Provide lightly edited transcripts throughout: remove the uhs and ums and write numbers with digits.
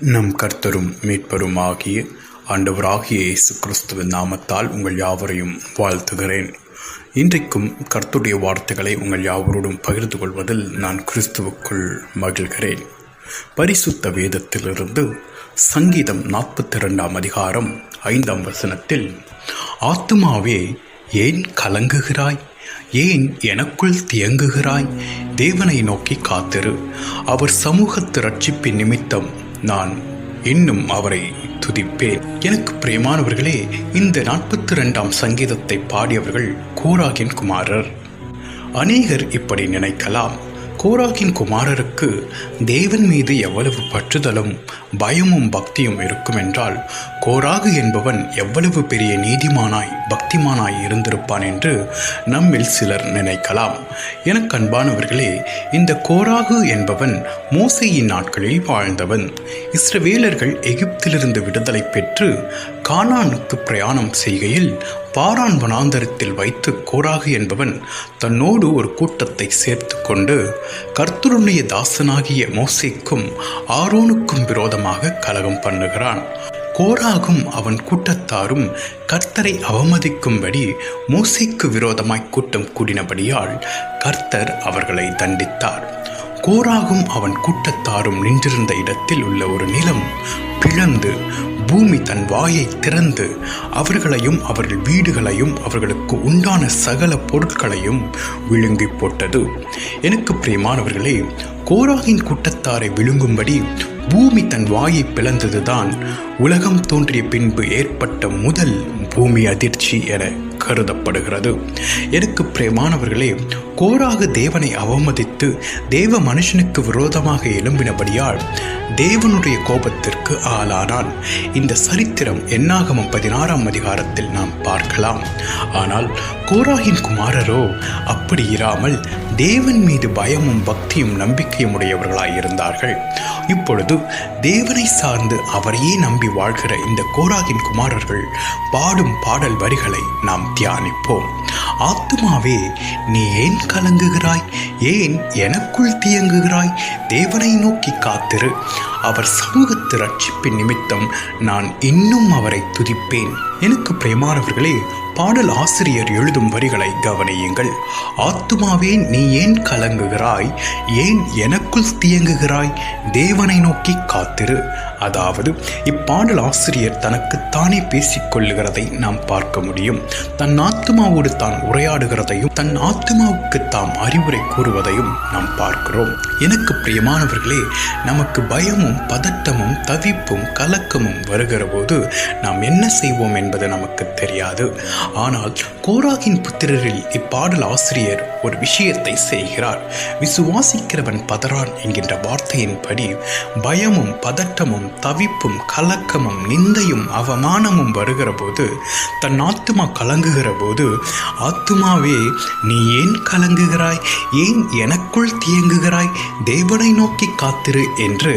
நம் கர்த்தரும் மீட்பருமாகிய ஆண்டவராகிய இயேசு கிறிஸ்துவின் நாமத்தால் உங்கள் யாவரையும் வாழ்த்துகிறேன். இன்றைக்கும் கர்த்தருடைய வார்த்தைகளை உங்கள் யாவரோடும் பகிர்ந்து கொள்வதில் நான் கிறிஸ்துவுக்குள் மகிழ்கிறேன். பரிசுத்த வேதத்திலிருந்து சங்கீதம் 42 அதிகாரம் 5 வசனத்தில், ஆத்துமாவே ஏன் கலங்குகிறாய்? ஏன் எனக்குள் தியங்குகிறாய்? தேவனை நோக்கி காத்திரு, அவர் சமூகத்து ரட்சிப்பின் நிமித்தம் நான் இன்னும் அவரை துதிப்பேன். எனக்கு பிரியமானவர்களே, இந்த 42 சங்கீதத்தை பாடியவர்கள் கோராகின் குமாரர். அநேகர் இப்படி நினைக்கலாம், கோராகின் குமாரருக்கு தேவன் மீது எவ்வளவு பற்றுதலும் பயமும் பக்தியும் இருக்கும் என்றால் கோராகு என்பவன் எவ்வளவு பெரிய நீதிமானாய் பக்திமானாய் இருந்திருப்பான் என்று நம்மில் சிலர் நினைக்கலாம். எனக்கு அன்பானவர்களே, இந்த கோராகு என்பவன் மோசேயின் நாட்களில் வாழ்ந்தவன். இஸ்ரவேலர்கள் எகிப்திலிருந்து விடுதலை பெற்று கானானுக்கு பிரயாணம் செய்கையில் பாரான் வனாந்தரத்தில் வைத்து கோராகு என்பவன் தன்னோடு ஒரு கூட்டத்தை சேர்த்து கொண்டு கர்த்தருடைய தாசனாகிய மோசேக்கும் ஆரோனுக்கும் விரோதமாக கலகம் பண்ணுகிறான். கோராகும் அவன் கூட்டத்தாரும் கர்த்தரை அவமதிக்கும்படி மோசேக்கு விரோதமாய் கூட்டம் கூடினபடியால் கர்த்தர் அவர்களை தண்டித்தார். கோராகும் அவன் கூட்டத்தாரும் நின்றிருந்த இடத்தில் உள்ள ஒரு நிலம் பிளந்து பூமி தன் வாயை திறந்து அவர்களையும் அவர்கள் வீடுகளையும் அவர்களுக்கு உண்டான சகல பொருட்களையும் விழுங்கி போட்டது. எனக்கு பிரியமானவர்களே, கோராகின் கூட்டத்தாரை விழுங்கும்படி பூமி தன் வாயை பிளந்ததுதான் உலகம் தோன்றிய பின்பு ஏற்பட்ட முதல் பூமி அதிர்ச்சி என கருதப்படுகிறது. எனக்கு பிரியமானவர்களே, கோராகு தேவனை அவமதித்து தேவ மனுஷனுக்கு விரோதமாக எழும்பினபடியால் தேவனுடைய கோபத்திற்கு ஆளானான். இந்த சரித்திரம் என்னாகமம் 16 அதிகாரத்தில் நாம் பார்க்கலாம். ஆனால் கோராகின் குமாரரோ அப்படி இராமல் தேவன் மீது பயமும் பக்தியும் நம்பிக்கையும் உடையவர்களாய் இருந்தார்கள். இப்பொழுது தேவனை சார்ந்து அவரையே நம்பி வாழ்கிற இந்த கோராகின் குமாரர்கள் பாடும் பாடல் வரிகளை நாம் தியானிப்போம். ஆத்துமாவே நீ ஏன் கலங்குகிறாய்? ஏன் எனக்குள் தியங்குகிறாய்? தேவனை நோக்கி காத்திரு, அவர் சமூகத்து ரட்சிப்பின் நிமித்தம் நான் இன்னும் அவரை துதிப்பேன். எனக்கு பிரியமானவர்களே, பாடல் ஆசிரியர் எழுதும் வரிகளை கவனியுங்கள். ஆத்துமாவே நீ ஏன் கலங்குகிறாய்? ஏன் எனக்குள் தியங்குகிறாய்? தேவனை நோக்கி காத்திரு. அதாவது இப்பாடல் ஆசிரியர் தனக்குத்தானே பேசிக்கொள்ளுகிறதை நாம் பார்க்க முடியும். தன் ஆத்துமாவோடு தான் உரையாடுகிறதையும் தன் ஆத்துமாவுக்கு தாம் அறிவுரை கூறுவதையும் நாம் பார்க்கிறோம். எனக்கு பிரியமானவர்களே, நமக்கு பயமும் பதட்டமும் தவிப்பும் கலக்கமும் வருகிற போது நாம் என்ன செய்வோம் என்பது நமக்கு தெரியாது. ஆனால் கோராகின் புத்திரரில் இப்பாடல் ஆசிரியர் ஒரு விஷயத்தை செய்கிறார். விசுவாசிக்கிறவன் பதறான் என்கின்ற வார்த்தையின்படி பயமும் பதட்டமும் தவிப்பும் கலக்கமும் நிந்தையும் அவமானமும் வருகிற போது, தன் ஆத்துமா கலங்குகிற போது, ஆத்துமாவே நீ ஏன் கலங்குகிறாய்? ஏன் எனக்குள் தியங்குகிறாய்? தேவனை நோக்கி காத்திரு என்று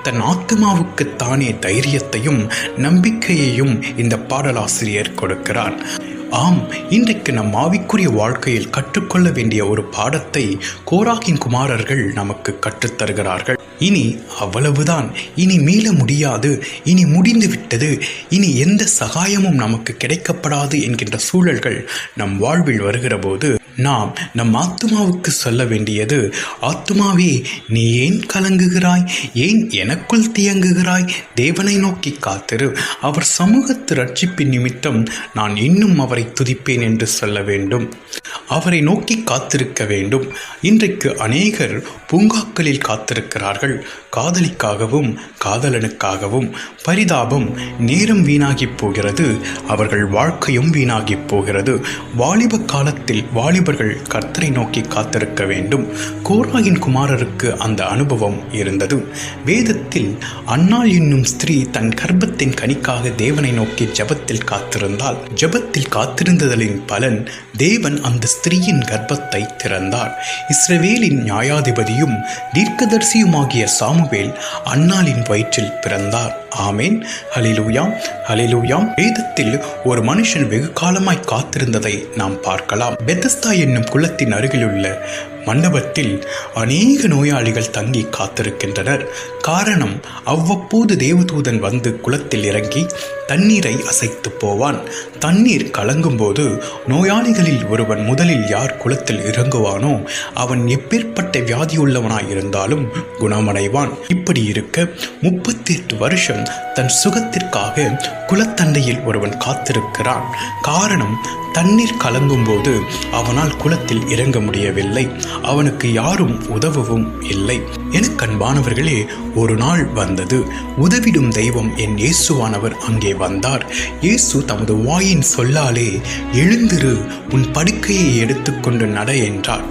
தன் ஆத்துமாவுக்கு தானே தைரியத்தையும் நம்பிக்கையையும் இந்த பாடலாசிரியர் கொடுக்கிறார். ஆம், இன்றைக்கு நம் ஆவிக்குரிய வாழ்க்கையில் கற்றுக்கொள்ள வேண்டிய ஒரு பாடத்தை கோராகின் குமாரர்கள் நமக்கு கற்றுத்தருகிறார்கள். இனி அவ்வளவுதான், இனி மீள முடியாது, இனி முடிந்து விட்டது, இனி எந்த சகாயமும் நமக்கு கிடைக்கப்படாது என்கின்ற சூழல்கள் நம் வாழ்வில் வருகிற போது நாம் நம் ஆத்துமாவுக்கு சொல்ல வேண்டியது, ஆத்துமாவே நீ ஏன் கலங்குகிறாய்? ஏன் எனக்குள் தியங்குகிறாய்? தேவனை நோக்கி காத்திரு, அவர் சமூகத்து ரட்சிப்பின் நிமித்தம் நான் இன்னும் அவரை துதிப்பேன் என்று சொல்ல வேண்டும். அவரை நோக்கி காத்திருக்க வேண்டும். இன்றைக்கு அநேகர் பூங்காக்களில் காத்திருக்கிறார்கள். காதலிக்காகவும் காதலனுக்காகவும் பரிதாபம். நேரம் வீணாகி போகிறது, அவர்கள் வாழ்க்கையும் வீணாகி போகிறது. வாலிப காலத்தில் வாலிபர்கள் கர்த்தரை நோக்கி காத்திருக்க வேண்டும். கோராகின் குமாரருக்கு அந்த அனுபவம் இருந்தது. வேதத்தில் அன்னாள் என்னும் ஸ்திரீ தன் கர்ப்பத்தின் கனிக்காக தேவனை நோக்கி ஜெபத்தில் காத்திருந்தாள். ஜெபத்தில் காத்திருந்ததலின் பலன் தேவன் அந்த ஸ்திரீயின் கர்ப்பத்தை திறந்தார். இஸ்ரவேலின் நியாயாதிபதியும் தீர்க்கதரிசியுமாகிய சாமுவேல் அன்னாளின் வயிற்றில் பிறந்தார். ஆமேன். ஹல்லேலூயா, ஹல்லேலூயா. வேதத்தில் ஒரு மனுஷன் வெகு காலமாய் காத்திருந்ததை நாம் பார்க்கலாம். பெத்தஸ்தா என்னும் குளத்தின் அருகிலுள்ள மண்டபத்தில் அநேக நோயாளிகள் தங்கி காத்திருக்கின்றனர். காரணம், அவ்வப்போது தேவதூதன் வந்து குளத்தில் இறங்கி தண்ணீரை அசைத்து போவான். தண்ணீர் கலங்கும் போது நோயாளிகளில் ஒருவன் முதலில் யார் குளத்தில் இறங்குவானோ அவன் எப்பேற்பட்ட வியாதியுள்ளவனாய் இருந்தாலும் குணமடைவான். இப்படி இருக்க 38 வருஷம் தன் சுகத்திற்காக குளத்தண்டையில் ஒருவன் காத்திருக்கிறான். காரணம், தண்ணீர் கலங்கும் போது அவனால் குளத்தில் இறங்க முடியவில்லை. அவனுக்கு யாரும் உதவவும் இல்லை. எனக்கு அன்பானவர்களே, ஒரு நாள் வந்தது. உதவிடும் தெய்வம் என் இயேசுவானவர் அங்கே வந்தார். இயேசு தமது வாயின் சொல்லாலே, எழுந்திரு, உன் படுக்கையை எடுத்துக்கொண்டு நட என்றார்.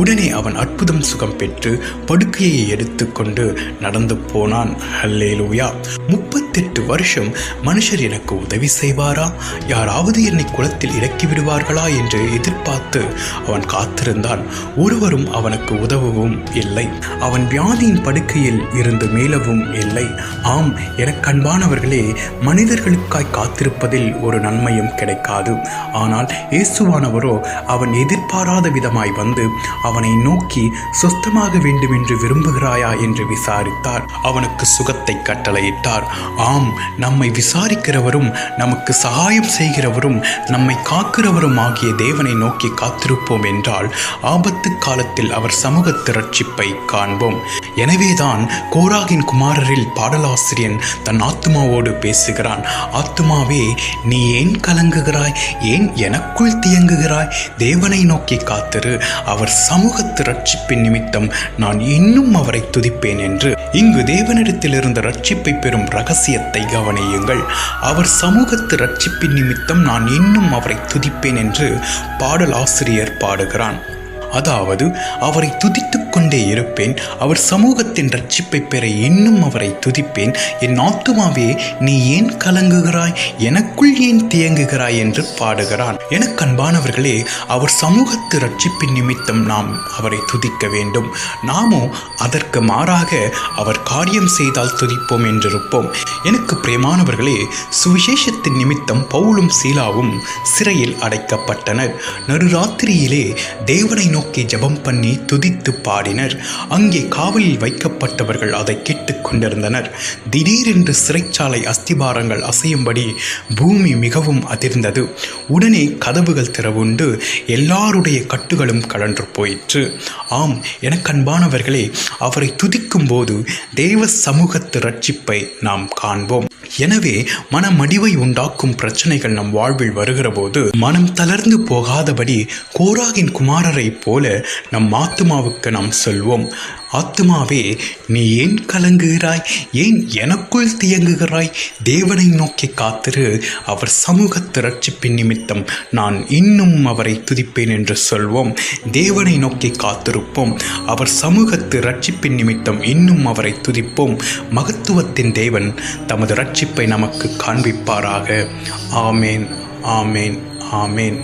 உடனே அவன் அற்புதம் சுகம் பெற்று படுக்கையை எடுத்துக்கொண்டு நடந்து போனான். ஹல்லேலூயா. 38 வருஷம் மனுஷர் எனக்கு உதவி செய்வாரா, யாராவது என்னை குளத்தில் இறக்கி விடுவார்களா என்று எதிர்பார்த்து அவன் காத்திருந்தான். ஒருவரும் அவனுக்கு உதவவும் இல்லை. அவன் வியாதியின் படுக்கையில் இருந்து மீளவும் இல்லை. ஆம், எனக்கு அன்பானவர்களே, மனிதர்களுக்காய் காத்திருப்பதில் ஒரு நன்மையும் கிடைக்காது. ஆனால் இயேசுவானவரோ அவன் எதிர்பாராத விதமாய் வந்து அவனை நோக்கி, சொஸ்தமாக வேண்டும் என்று விரும்புகிறாயா என்று விசாரித்தார். அவனுக்கு சுகத்தை கட்டளையிட்டார். ஆம், நம்மை விசாரிக்கிறவரும் நமக்கு சகாயம் செய்கிறவரும் நம்மை காக்கிறவரும் ஆகிய தேவனை நோக்கி காத்திருப்போம் என்றால் ஆபத்து காலத்தில் அவர் சமூகத்து ரட்சிப்பை காண்போம். எனவேதான் கோராகின் குமாரரில் பாடலாசிரியன் தன் ஆத்துமாவோடு பேசுகிறான். ஆத்துமாவே, நீ ஏன் கலங்குகிறாய்? ஏன் எனக்குள் தியங்குகிறாய்? தேவனை நோக்கி காத்திரு, அவர் சமூகத்து ரட்சிப்பின் நிமித்தம் நான் இன்னும் அவரை துதிப்பேன் என்று. இங்கு தேவனிடத்தில் இருந்த ரட்சிப்பை பெறும் ரகசியத்தை கவனியுங்கள். அவர் சமூகத்து ரட்சிப்பின் நிமித்தம் நான் இன்னும் அவரை துதிப்பேன் என்று பாடலாசிரியர் பாடுகிறான். அதாவது, அவரை துதித்துக் கொண்டே இருப்பேன், அவர் சமூகத்தின் ரட்சிப்பை பெற இன்னும் அவரை துதிப்பேன். என் ஆத்துமாவே, நீ ஏன் கலங்குகிறாய்? எனக்குள் ஏன் தியங்குகிறாய் என்று பாடுகிறான். எனக்கு அன்பானவர்களே, அவர் சமூகத்து ரட்சிப்பின் நிமித்தம் நாம் அவரை துதிக்க வேண்டும். நாமோ அதற்கு மாறாக அவர் காரியம் செய்தால் துதிப்போம் என்றிருப்போம். எனக்கு பிரியமானவர்களே, சுவிசேஷத்தின் நிமித்தம் பவுலும் சீலாவும் சிறையில் அடைக்கப்பட்டனர். நடுராத்திரியிலே தேவனை நோக்கி ஜெபம் பண்ணி துதித்து பாடினர். அங்கே காவலில் வைக்கப்பட்டவர்கள் அதை கேட்டுக் கொண்டிருந்தனர். திடீரென்று சிறைச்சாலை அஸ்திபாரங்கள் அசையும்படி பூமி மிகவும் அதிர்ந்தது. உடனே கதவுகள் திறவுண்டு எல்லாருடைய கட்டுகளும் கழன்று போயிற்று. ஆம், எனக்கு அன்பானவர்களே, அவரை துதிக்கும் போது தேவ சமூகத்து ரட்சிப்பை நாம் காண்போம். எனவே மனமடிவை உண்டாக்கும் பிரச்சனைகள் நம் வாழ்வில் வருகிற போது மனம் தளர்ந்து போகாதபடி கோராகின் குமாரரை போல நம் ஆத்துமாவுக்கு நாம் சொல்வோம், ஆத்துமாவே, நீ ஏன் கலங்குகிறாய்? ஏன் எனக்குள் தியங்குகிறாய்? தேவனை நோக்கி காத்திரு, அவர் சமூகத்து ரட்சிப்பின் நிமித்தம் நான் இன்னும் அவரை துதிப்பேன் என்று சொல்வோம். தேவனை நோக்கி காத்திருப்போம். அவர் சமூகத்து ரட்சிப்பின் நிமித்தம் இன்னும் அவரை துதிப்போம். மகத்துவத்தின் தேவன் தமது ரட்சிப்பை நமக்கு காண்பிப்பாராக. ஆமேன், ஆமேன், ஆமேன்.